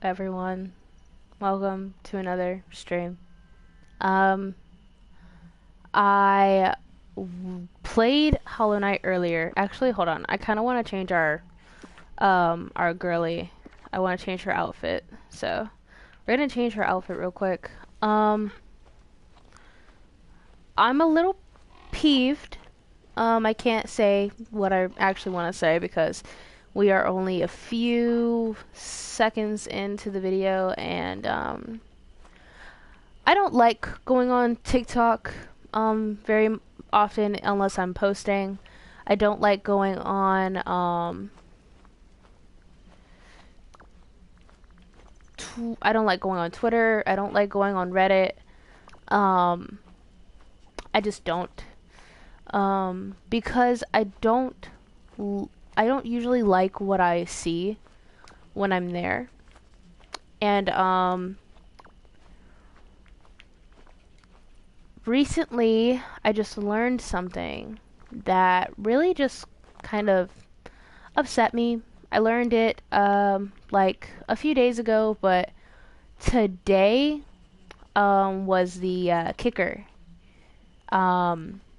everyone. Welcome to another stream. Um, I played Hollow Knight earlier. Actually, hold on. I kind of want to change our girly. I want to change her outfit. So, we're gonna change her outfit real quick. Um, I'm a little peeved. I can't say what I actually want to say because we are only a few seconds into the video, and I don't like going on TikTok very often unless I'm posting. I don't like going on I don't like going on Twitter. I don't like going on Reddit. I just don't. Because I don't usually like what I see when I'm there. And recently I just learned something that really just kind of upset me. I learned it like a few days ago, but today was the kicker.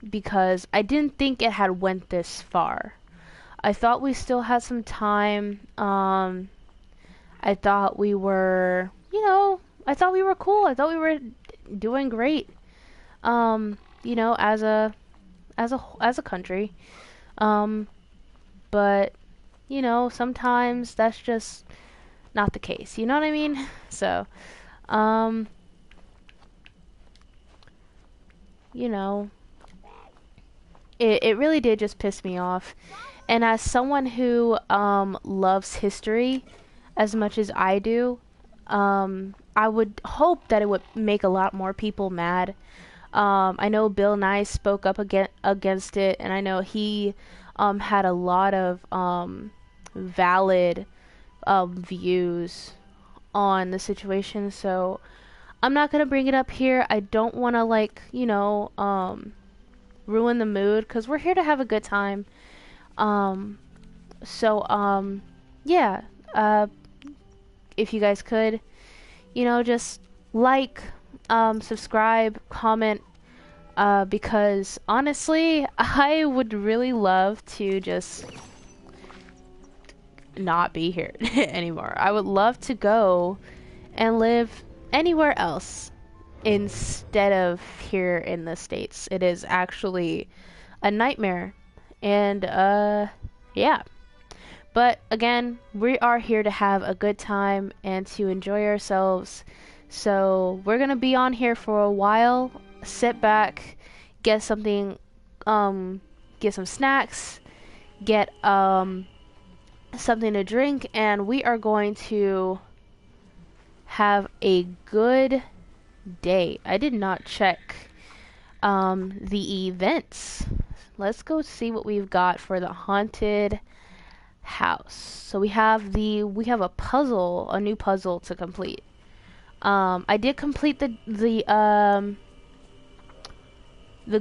Because I didn't think it had went this far. I thought we still had some time. I thought we were, I thought we were cool. I thought we were doing great. As a country. But sometimes that's just not the case. You know what I mean? So, um, you know, it really did just piss me off. And as someone who loves history as much as I do, I would hope that it would make a lot more people mad. I know Bill Nye spoke up against it, and I know he had a lot of valid views on the situation. So I'm not gonna bring it up here. I don't want to ruin the mood because we're here to have a good time. Um, yeah. If you guys could, just like, subscribe, comment, because honestly, I would really love to just not be here anymore. I would love to go and live anywhere else instead of here in the States. It is actually a nightmare. And, yeah. But again, we are here to have a good time and to enjoy ourselves. So we're gonna be on here for a while. Sit back, get something, get some snacks, get something to drink, and we are going to have a good day. I did not check the events. Let's go see what we've got for the haunted house. So we have a puzzle, a new puzzle to complete. I did complete the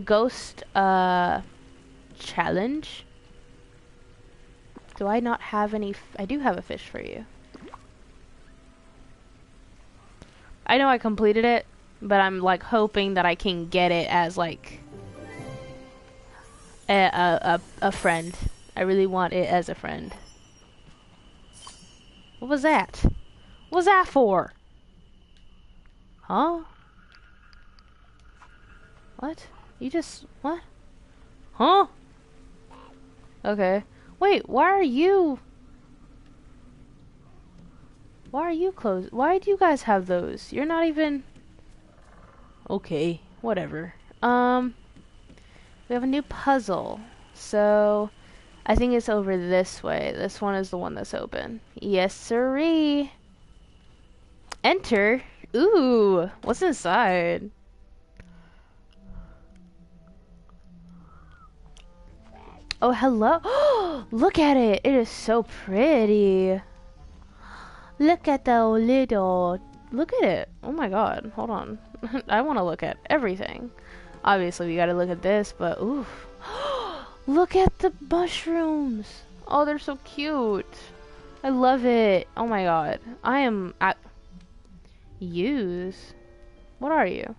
ghost challenge. Do I not have any? I do have a fish for you. I know I completed it, but I'm like hoping that I can get it as like a friend. I really want it as a friend. What was that? What was that for? Huh? What? You just... what? Huh? Okay. Wait, why are you closed? Why do you guys have those? You're not even... okay, whatever. We have a new puzzle. So, I think it's over this way. This one is the one that's open. Yes, sirree. Enter. Ooh, what's inside? Oh, hello. Look at it. It is so pretty. Look at the little... look at it. Oh my god. Hold on. I want to look at everything. Obviously, we gotta look at this, but oof. Look at the mushrooms. Oh, they're so cute. I love it. Oh my god. I am at use. What are you?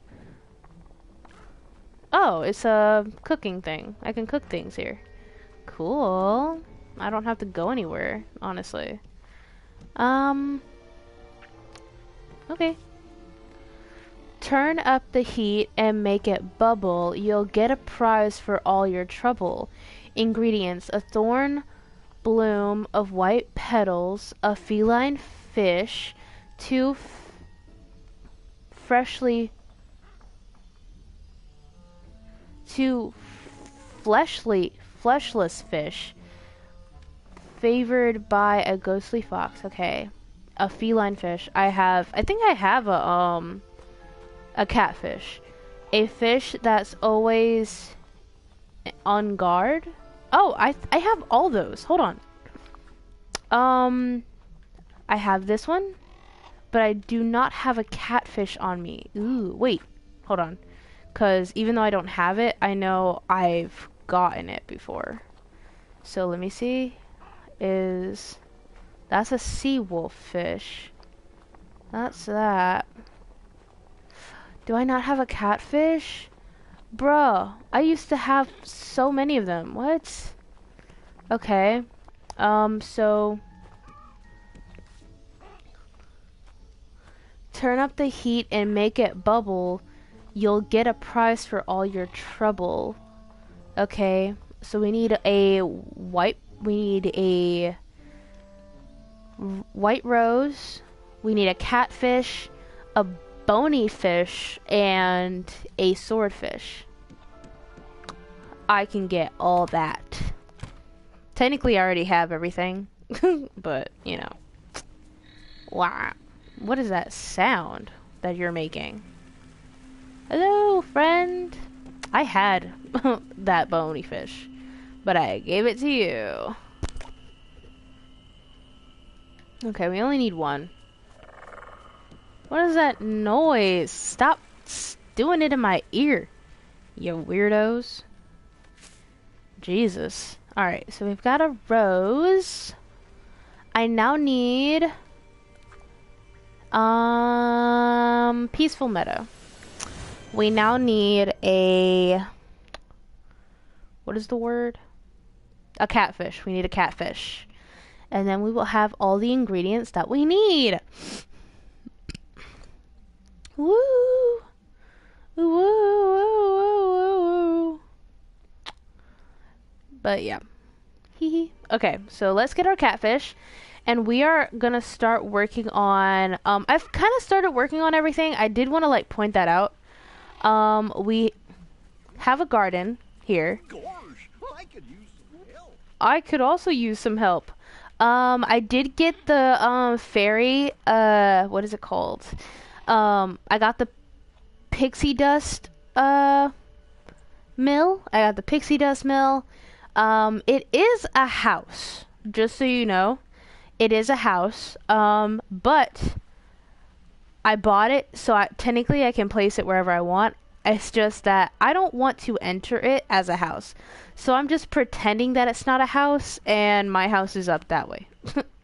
Oh, it's a cooking thing. I can cook things here. Cool. I don't have to go anywhere, honestly. Okay. Turn up the heat and make it bubble. You'll get a prize for all your trouble. Ingredients: a thorn bloom of white petals, a feline fish, two freshly two fleshless fish, favored by a ghostly fox. Okay. A feline fish. I think I have a catfish. A fish that's always on guard. Oh, I have all those. Hold on. I have this one, but I do not have a catfish on me. Ooh, wait. Hold on. Because even though I don't have it, I know I've gotten it before. So let me see. That's a sea wolf fish. That's that. Do I not have a catfish? Bruh, I used to have so many of them. What? Okay. So turn up the heat and make it bubble. You'll get a prize for all your trouble. Okay. So we need a white rose. We need a catfish, a bony fish, and a swordfish. I can get all that. Technically, I already have everything, but, you know. Wow. What is that sound that you're making? Hello, friend. I had that bony fish, but I gave it to you. Okay, we only need one. What is that noise? Stop doing it in my ear, you weirdos. Jesus. Alright, so we've got a rose. I now need peaceful meadow. We now need a, what is the word? A catfish. We need a catfish. And then we will have all the ingredients that we need. Woo! Woo, woo, woo, woo, woo. But yeah. Hee. Okay, so let's get our catfish. And we are gonna start working on, I've kind of started working on everything. I did want to like point that out. We have a garden here. I could also use some help. I did get the fairy, what is it called? I got the pixie dust mill. I got the pixie dust mill. It is a house, just so you know. It is a house, but I bought it, so technically I can place it wherever I want. It's just that I don't want to enter it as a house. So I'm just pretending that it's not a house, and my house is up that way.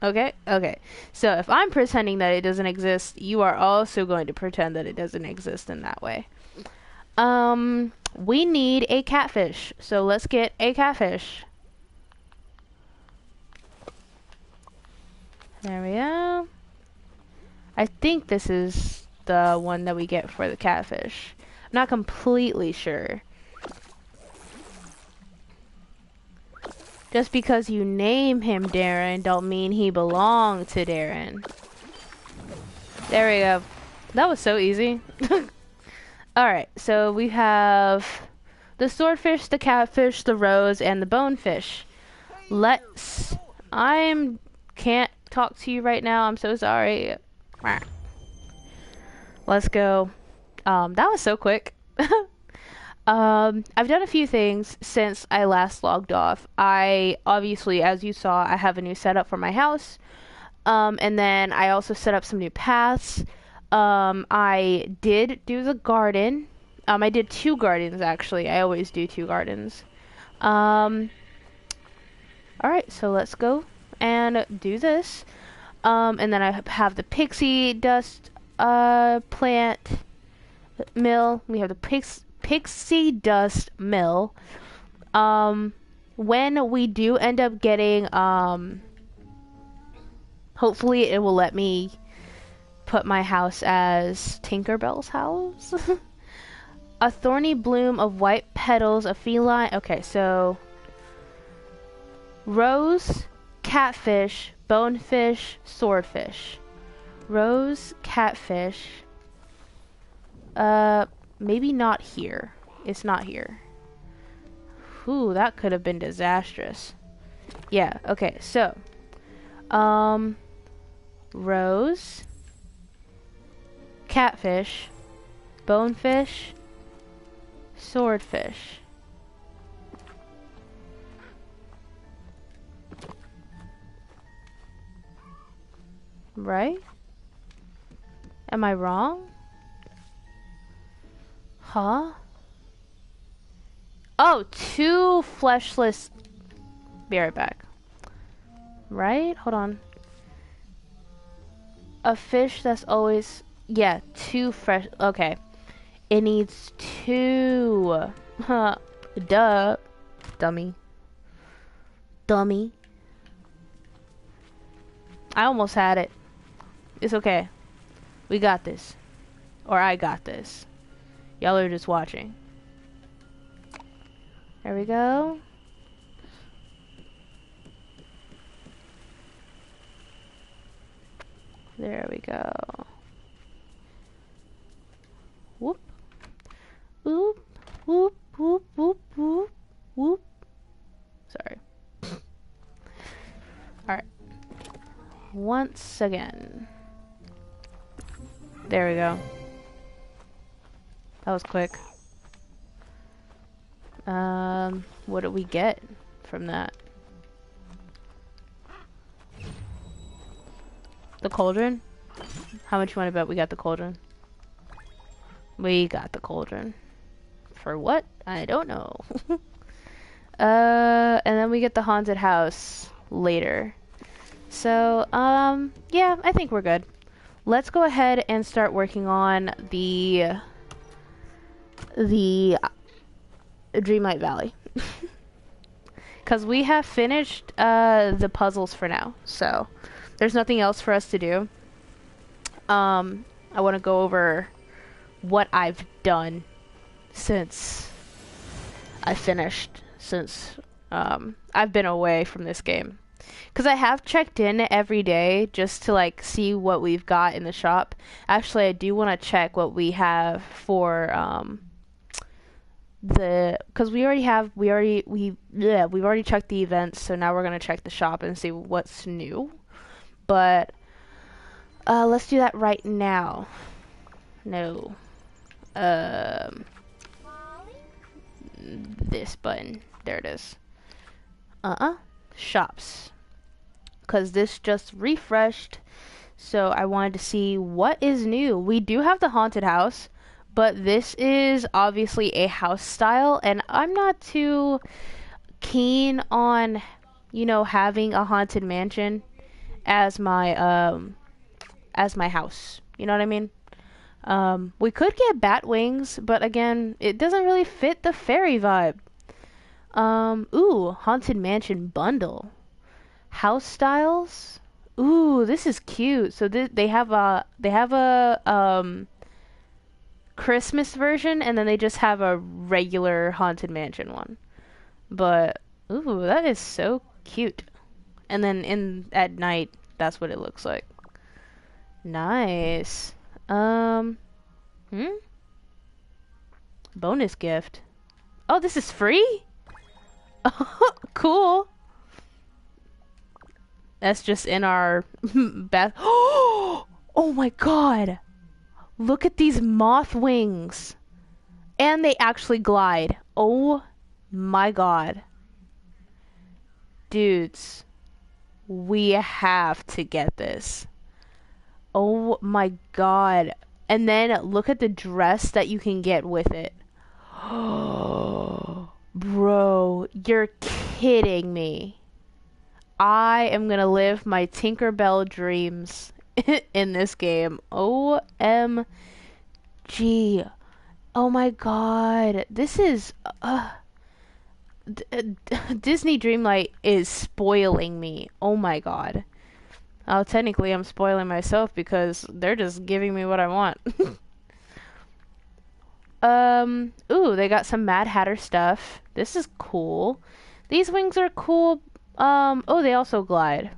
Okay? Okay. So if I'm pretending that it doesn't exist, you are also going to pretend that it doesn't exist in that way. We need a catfish. So let's get a catfish. There we go. I think this is the one that we get for the catfish. I'm not completely sure. Just because you name him Darren don't mean he belonged to Darren. There we go. That was so easy. Alright, so we have the swordfish, the catfish, the rose, and the bonefish. Can't talk to you right now. I'm so sorry. Let's go. That was so quick. I've done a few things since I last logged off. I obviously, as you saw, I have a new setup for my house. And then I also set up some new paths. I did do the garden. I did 2 gardens actually. I always do 2 gardens. Alright, so let's go and do this. And then I have the pixie dust plant mill. We have the pixie dust mill. When we do end up getting, hopefully it will let me put my house as Tinkerbell's house. A thorny bloom of white petals, a feline. Okay, so rose, catfish, bonefish, swordfish. Rose, catfish. Maybe not here. It's not here. Ooh, that could have been disastrous. Yeah, okay, so rose, catfish, bonefish, swordfish. Right? Am I wrong? Huh? Oh, 2 fleshless. Be right back. Right? Hold on. A fish that's always... Yeah, 2 fresh... Okay. It needs 2. Huh. Duh. Dummy. Dummy. I almost had it. It's okay. We got this. Or I got this. Y'all are just watching. There we go. There we go. Whoop. Whoop. Whoop. Whoop. Whoop. Whoop. Whoop. Sorry. Alright. Once again. There we go. That was quick. What did we get from that? The cauldron? How much you want to bet we got the cauldron? We got the cauldron. For what? I don't know. And then we get the haunted house later. So, yeah, I think we're good. Let's go ahead and start working on the Dreamlight Valley. Because we have finished the puzzles for now, so there's nothing else for us to do. I want to go over what I've done since I finished, since I've been away from this game. Because I have checked in every day just to like see what we've got in the shop. Actually, I do want to check what we have for because we've already checked the events, so now we're gonna check the shop and see what's new. But let's do that right now. No, this button, there it is. Shops, because this just refreshed, so I wanted to see what is new. We do have the haunted house, but this is obviously a house style, and I'm not too keen on, you know, having a haunted mansion as my house. You know what I mean? We could get bat wings, but again, it doesn't really fit the fairy vibe. Ooh, haunted mansion bundle. House styles. Ooh, this is cute. So they have a Christmas version, and then they just have a regular haunted mansion one. But ooh, that is so cute. And then at night, that's what it looks like. Nice. Bonus gift. Oh, this is free? Cool. That's just in our bath. Oh my god. Look at these moth wings. And they actually glide. Oh my god. Dudes, we have to get this. Oh my god. And then look at the dress that you can get with it. Bro, you're kidding me. I am gonna live my Tinkerbell dreams in this game. OMG. Oh my god. This is Disney Dreamlight is spoiling me. Oh my god. Oh, technically I'm spoiling myself because they're just giving me what I want. Ooh, they got some Mad Hatter stuff. This is cool. These wings are cool. Oh, they also glide.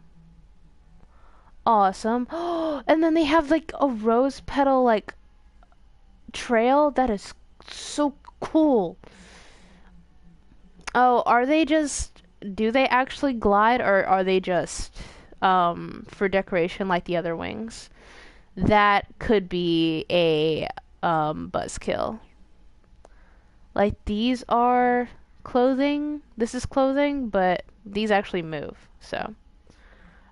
Awesome. And then they have like a rose petal like trail. That is so cool. Oh, are they just, do they actually glide or are they just for decoration like the other wings? That could be a buzzkill. Like these are clothing. This is clothing, but these actually move. So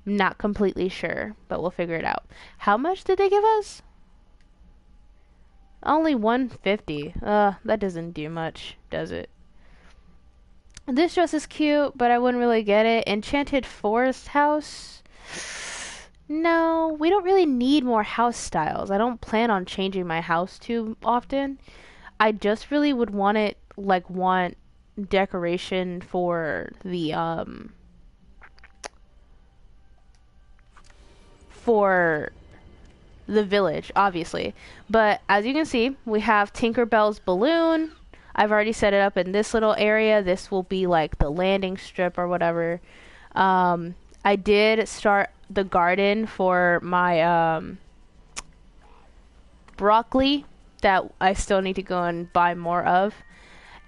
I'm not completely sure, but we'll figure it out. How much did they give us? Only 150. That doesn't do much, does it? This dress is cute, but I wouldn't really get it. Enchanted Forest House. No, we don't really need more house styles. I don't plan on changing my house too often. I just really would want it, like, want decoration for the, for the village, obviously. But as you can see, we have Tinkerbell's balloon. I've already set it up in this little area. This will be like the landing strip or whatever. I did start the garden for my broccoli that I still need to go and buy more of.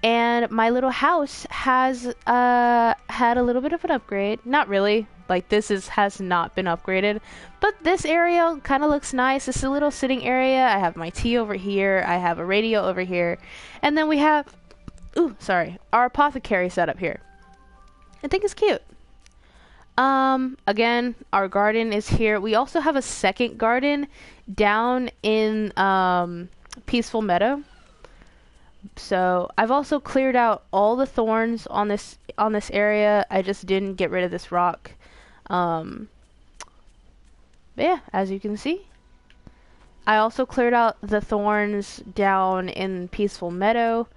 And my little house has had a little bit of an upgrade. Not really. Like has not been upgraded, but this area kind of looks nice. It's a little sitting area. I have my tea over here. I have a radio over here, and then we have, our apothecary set up here. I think it's cute. Again, our garden is here. We also have a second garden down in Peaceful Meadow. So I've also cleared out all the thorns on this area. I just didn't get rid of this rock. But yeah, as you can see, I also cleared out the thorns down in Peaceful Meadow,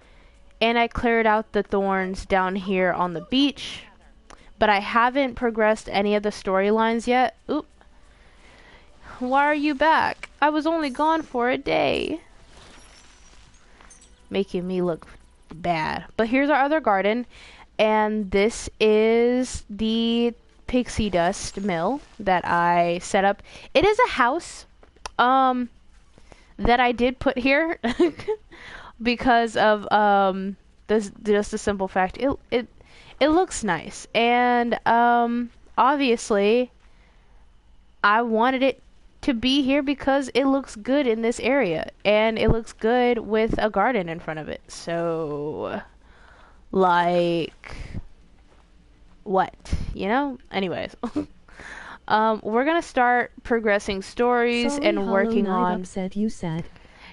and I cleared out the thorns down here on the beach, but I haven't progressed any of the storylines yet. Oop. Why are you back? I was only gone for a day. Making me look bad. But here's our other garden, and this is the pixie dust mill that I set up. It is a house that I did put here because of this, just a simple fact. It looks nice, and obviously I wanted it to be here because it looks good in this area, and it looks good with a garden in front of it. So like, what, you know? Anyways, we're gonna start progressing stories. Sorry, and working on. Upset you said.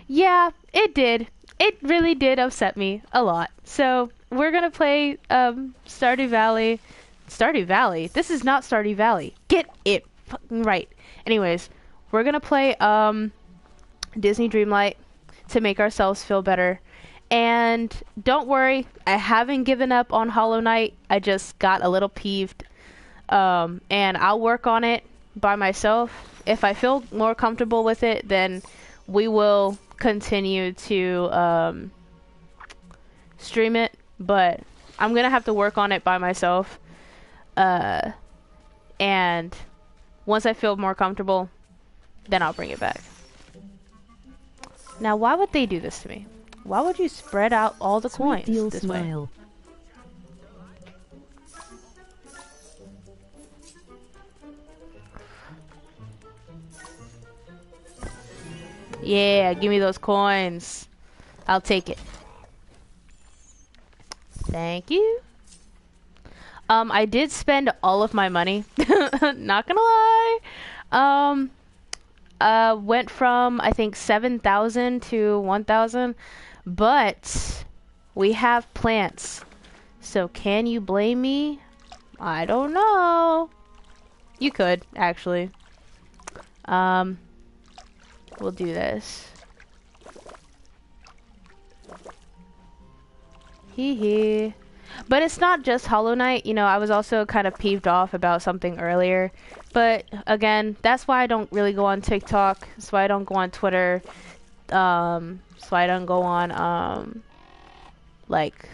Yeah, it did. It really did upset me a lot. So we're gonna play Stardew Valley. Stardew Valley. This is not Stardew Valley. Get it fucking right. Anyways, we're gonna play Disney Dreamlight to make ourselves feel better. And don't worry, I haven't given up on Hollow Knight. I just got a little peeved. And I'll work on it by myself. If I feel more comfortable with it, then we will continue to stream it. But I'm gonna have to work on it by myself. And once I feel more comfortable, then I'll bring it back. Now, why would they do this to me? Why would you spread out all the coins this way? Yeah, give me those coins. I'll take it. Thank you. I did spend all of my money. Not gonna lie. Went from, I think, 7,000 to 1,000. But we have plants. So can you blame me? I don't know. You could, actually. We'll do this. Hee hee. But it's not just Hollow Knight. You know, I was also kind of peeved off about something earlier. But again, that's why I don't really go on TikTok. That's why I don't go on Twitter. That's why I don't go on, like,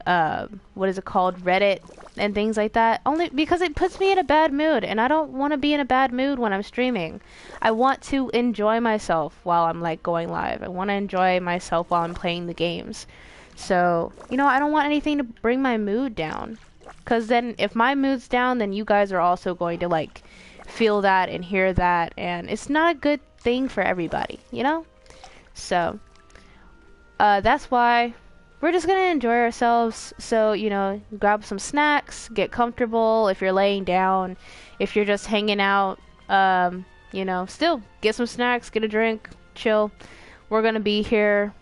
what is it called? Reddit and things like that. Only because it puts me in a bad mood. And I don't want to be in a bad mood when I'm streaming. I want to enjoy myself while I'm, like, going live. I want to enjoy myself while I'm playing the games. So, you know, I don't want anything to bring my mood down. Because then if my mood's down, then you guys are also going to, like, feel that and hear that. And it's not a good thing for everybody, you know? So, that's why we're just going to enjoy ourselves. So, you know, grab some snacks, get comfortable if you're laying down. If you're just hanging out, you know, still get some snacks, get a drink, chill. We're going to be here,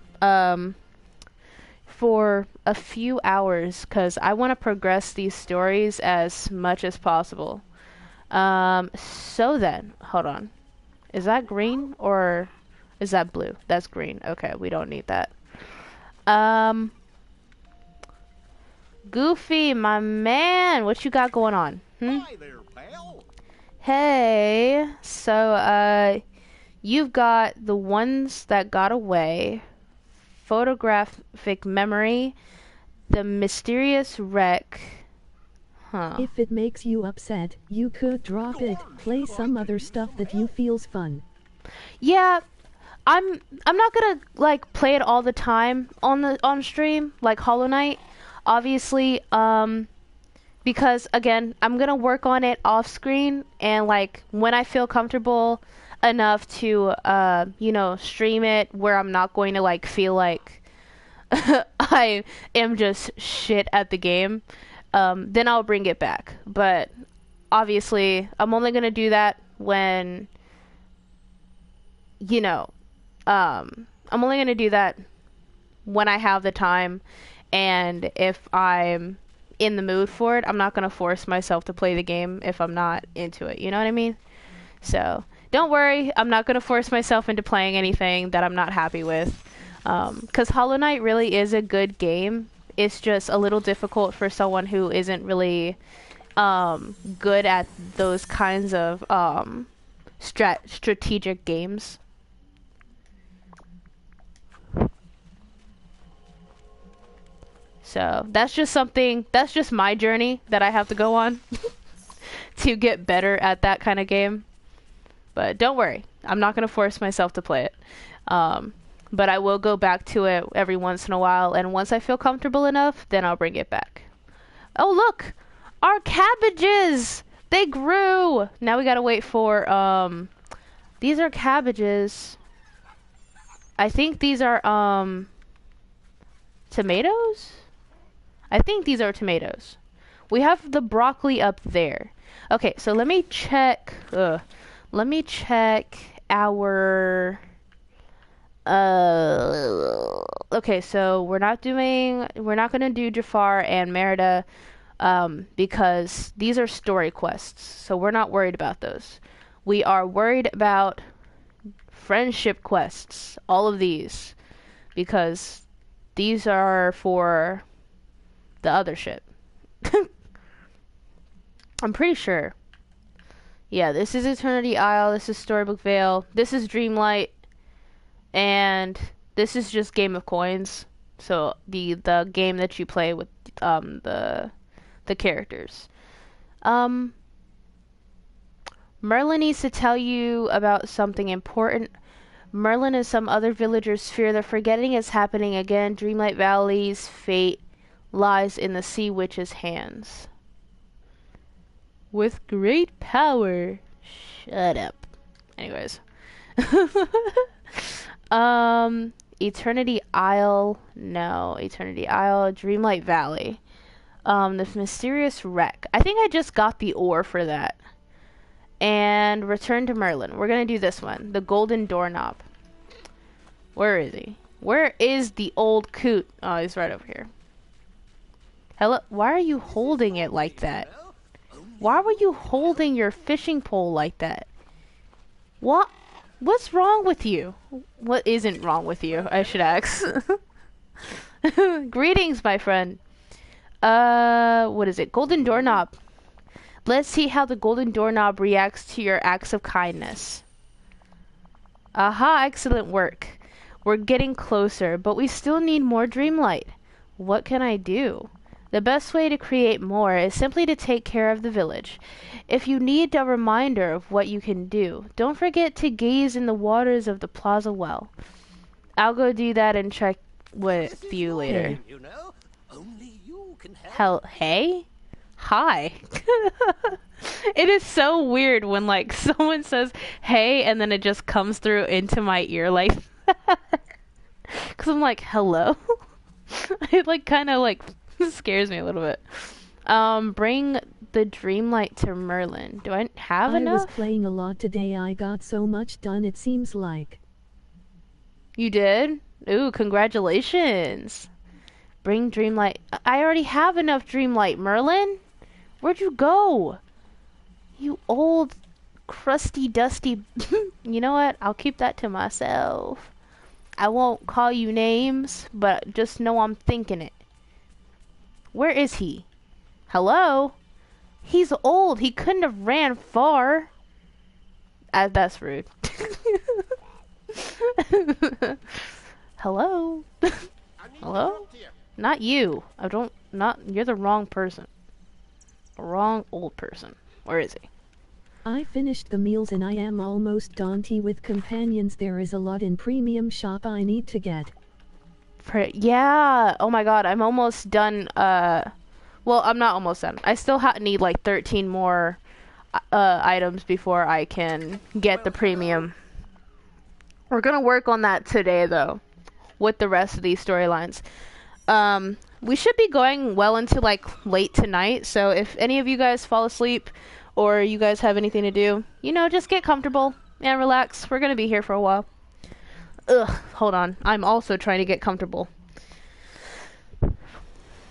for a few hours because I want to progress these stories as much as possible. So then, hold on. Is that green or is that blue? That's green. Okay, we don't need that. Goofy, my man, what you got going on? Hi there, pal. Hey, so, you've got the ones that got away, photographic memory, the mysterious wreck. Huh. If it makes you upset, you could drop it. Play some other stuff that you feels fun. Yeah, I'm not gonna like play it all the time on stream like Hollow Knight, obviously. Because again, I'm gonna work on it off screen and like when I feel comfortable enough to you know, stream it where I'm not going to like feel like I am just shit at the game, then I'll bring it back. But obviously I'm only gonna do that when, you know, I'm only gonna do that when I have the time, and if I'm in the mood for it. I'm not gonna force myself to play the game if I'm not into it, you know what I mean? So don't worry, I'm not gonna force myself into playing anything that I'm not happy with, because Hollow Knight really is a good game. It's just a little difficult for someone who isn't really good at those kinds of strategic games. So that's just my journey that I have to go on to get better at that kind of game. But don't worry, I'm not going to force myself to play it. But I will go back to it every once in a while, and once I feel comfortable enough, then I'll bring it back. Oh look! Our cabbages! They grew! Now we gotta wait for, these are cabbages. I think these are, tomatoes? I think these are tomatoes. We have the broccoli up there. Okay, so let me check, let me check our, okay, so we're not gonna do Jafar and Merida, because these are story quests, so we're not worried about those. We are worried about friendship quests, all of these, because these are for the other ship. I'm pretty sure. Yeah, this is Eternity Isle, this is Storybook Vale, this is Dreamlight, and this is just Game of Coins. So the game that you play with the characters. Merlin needs to tell you about something important. Merlin and some other villagers fear that forgetting is happening again. Dreamlight Valley's fate lies in the Sea Witch's hands. With great power. Shut up. Anyways. Eternity Isle. No. Eternity Isle. Dreamlight Valley. The mysterious wreck. I think I just got the ore for that. And return to Merlin. We're gonna do this one. The golden doorknob. Where is he? Where is the old coot? Oh, he's right over here. Hello? Why are you holding it like that? Why were you holding your fishing pole like that? What? What's wrong with you? What isn't wrong with you? I should ask. Greetings, my friend. What is it? Golden doorknob. Let's see how the golden doorknob reacts to your acts of kindness. Aha, excellent work. We're getting closer, but we still need more Dreamlight. What can I do? The best way to create more is simply to take care of the village. If you need a reminder of what you can do, don't forget to gaze in the waters of the plaza well. I'll go do that and check with you later. You know, only you can help. Hell, hey? Hi. It is so weird when like someone says hey and then it just comes through into my ear like because I'm like hello. It like kind of like scares me a little bit. Bring the Dreamlight to Merlin. Do I have I enough? was playing a lot today. I got so much done, it seems like. You did? Ooh, congratulations. Bring Dreamlight. I already have enough Dreamlight, Merlin. Where'd you go? You old, crusty, dusty... You know what? I'll keep that to myself. I won't call you names, but just know I'm thinking it. Where is he? Hello? He's old. He couldn't have ran far. That's rude. Hello? Hello? Not you. You're the wrong person. Wrong old person. Where is he? I finished the meals and I am almost done with companions. There is a lot in premium shop I need to get. Yeah. Oh my god, I'm almost done. Well, I'm not almost done. I still need like 13 more items before I can get the premium. We're gonna work on that today though, with the rest of these storylines. We should be going well into like late tonight, so if any of you guys fall asleep or you guys have anything to do, you know, just get comfortable and relax. We're gonna be here for a while. Ugh, hold on. I'm also trying to get comfortable.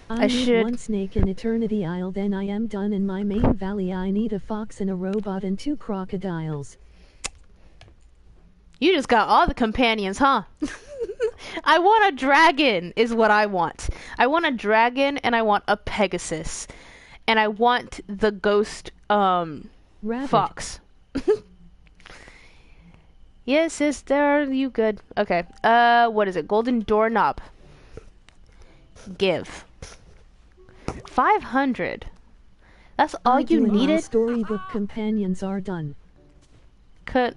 I need one snake in Eternity Isle, then I am done in my main valley. I need a fox and a robot and 2 crocodiles. You just got all the companions, huh? I want a dragon is what I want. I want a dragon and I want a Pegasus. And I want the ghost fox. Yes, sister, you good. Okay. What is it? Golden doorknob. Give. 500. That's all you needed? Storybook companions are done.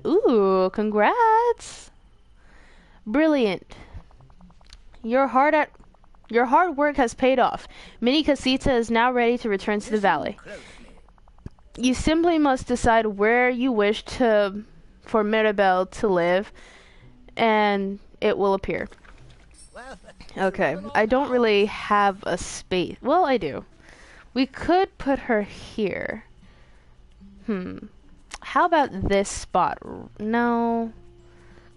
Ooh, congrats. Brilliant. Your hard work has paid off. Mini Casita is now ready to return to the valley. You simply must decide where you wish for Mirabelle to live, and it will appear. Okay, I don't really have a space. Well, I do. We could put her here. How about this spot? No.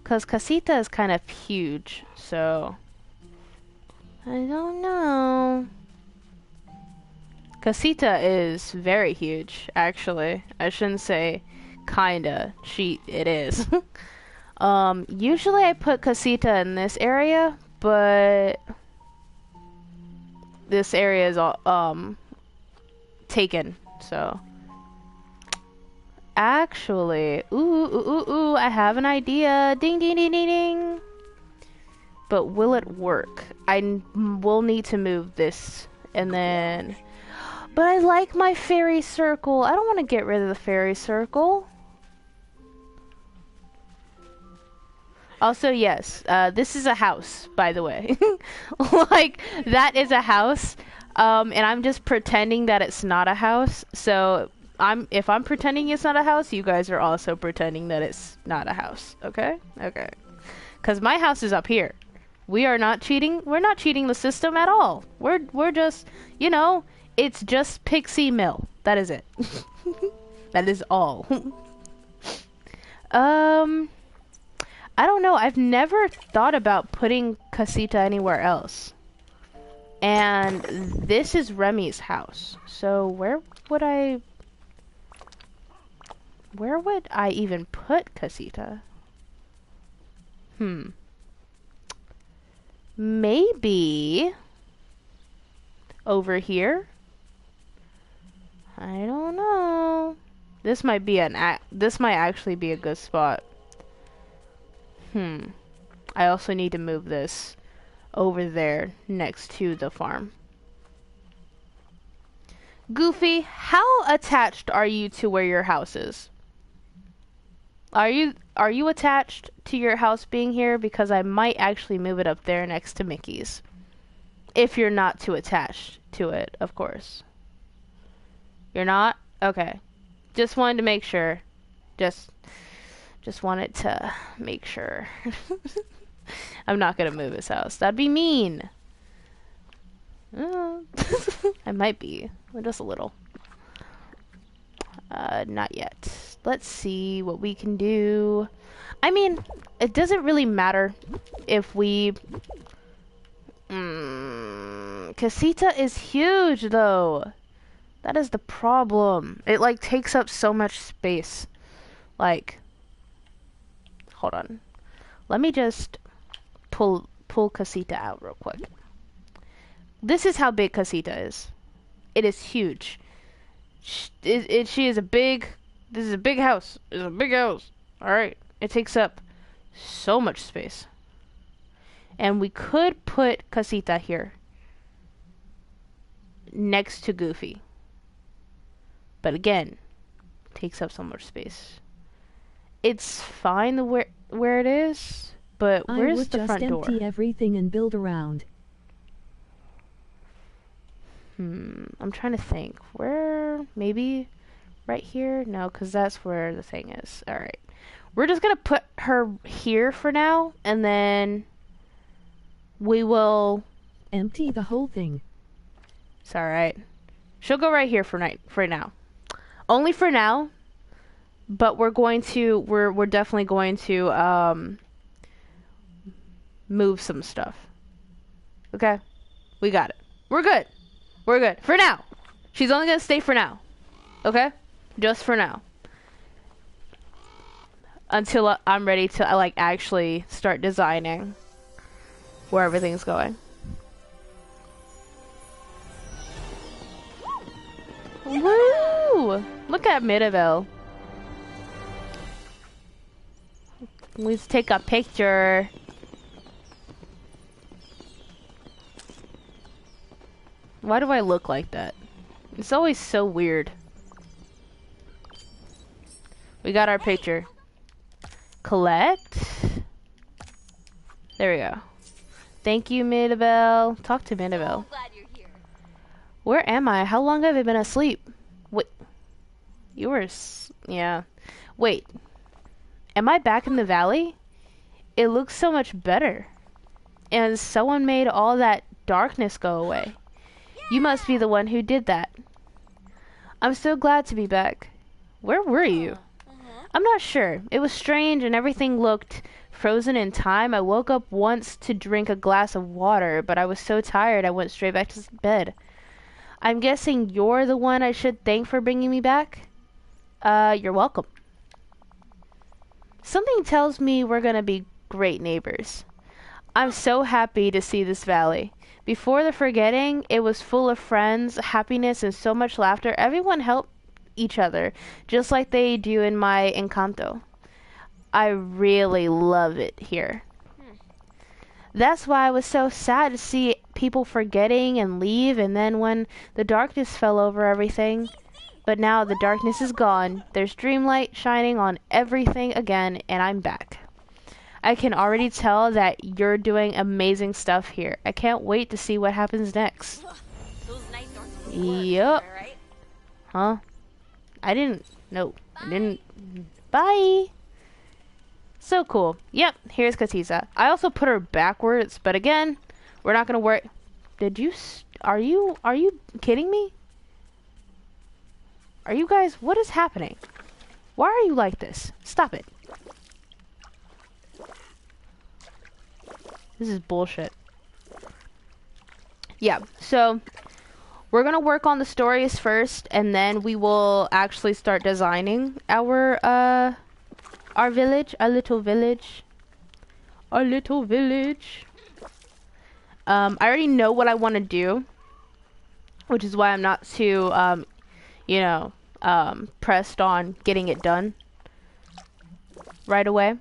Because Casita is kind of huge, so... I don't know. Casita is very huge, actually. I shouldn't say kinda. It is. Usually I put Casita in this area, but... this area is all, taken, so... Actually, ooh, I have an idea. Ding, ding, ding, ding, ding. But will it work? I will need to move this, and then... But I like my fairy circle. I don't want to get rid of the fairy circle. Also, yes, this is a house, by the way. Like, that is a house, and I'm just pretending that it's not a house, so... if I'm pretending it's not a house, you guys are also pretending that it's not a house. Okay? Okay. Because my house is up here. We are not cheating. We're not cheating the system at all. We're just, you know, it's just Pixie Mill. That is it. That is all. I don't know. I've never thought about putting Casita anywhere else. And this is Remy's house. So where would I Where would I even put Casita? Maybe over here? I don't know. This might actually be a good spot. I also need to move this over there next to the farm. Goofy, how attached are you to where your house is? Are you attached to your house being here? Because I might actually move it up there next to Mickey's. If you're not too attached to it, of course. You're not? Okay. Just wanted to make sure. Just wanted to make sure. I'm not gonna move his house. That'd be mean. I might be. Just a little. Not yet. Let's see what we can do. I mean, it doesn't really matter if we... Casita is huge, though. That is the problem. It, like, takes up so much space. Like... Hold on. Let me just pull Casita out real quick. This is how big Casita is. It is huge. She is a big... This is a big house. It's a big house. Alright. It takes up so much space. And we could put Casita here. Next to Goofy. But again, it takes up so much space. It's fine where it is, but where's the front door? I would just empty everything and build around. I'm trying to think. Where? Maybe right here? No, because that's where the thing is. Alright. We're just going to put her here for now, and then we will... Empty the whole thing. It's alright. She'll go right here for now. Only for now, but we're definitely going to, move some stuff. Okay? We got it. We're good. We're good. For now. She's only going to stay for now. Okay? Just for now. Until I'm ready to, like, actually start designing where everything's going. Woo! Look at Midabelle. Let's take a picture. Why do I look like that? It's always so weird. We got our picture. Collect. There we go. Thank you, Midabelle. Talk to Midabelle. Where am I? How long have I been asleep? Wait. You were... Yeah. Wait. Am I back in the valley? It looks so much better. And someone made all that darkness go away. You must be the one who did that. I'm so glad to be back. Where were you? I'm not sure. It was strange and everything looked frozen in time. I woke up once to drink a glass of water, but I was so tired I went straight back to bed. I'm guessing you're the one I should thank for bringing me back? You're welcome. Something tells me we're gonna be great neighbors. I'm so happy to see this valley. Before the forgetting, it was full of friends, happiness, and so much laughter. Everyone helped each other, just like they do in my Encanto. I really love it here. That's why I was so sad to see people forgetting and leave, and then when the darkness fell over everything. But now the darkness is gone. There's Dreamlight shining on everything again, and I'm back. I can already tell that you're doing amazing stuff here. I can't wait to see what happens next. Yup. Huh? I didn't. No. I didn't. Bye. So cool. Yep. Here's Casita. I also put her backwards, but again, we're not gonna worry. Did you? Are you kidding me? Are you guys? What is happening? Why are you like this? Stop it. This is bullshit. Yeah. So We're gonna work on the stories first, and then we will actually start designing our village, our little village. Our little village. I already know what I want to do, which is why I'm not too, you know, pressed on getting it done right away.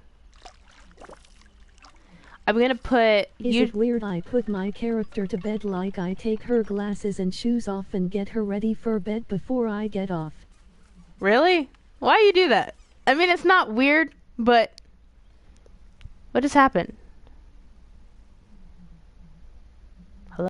I'm gonna put Is it weird I put my character to bed like I take her glasses and shoes off and get her ready for bed before I get off? Really? Why you do that? I mean, it's not weird, but what just happened?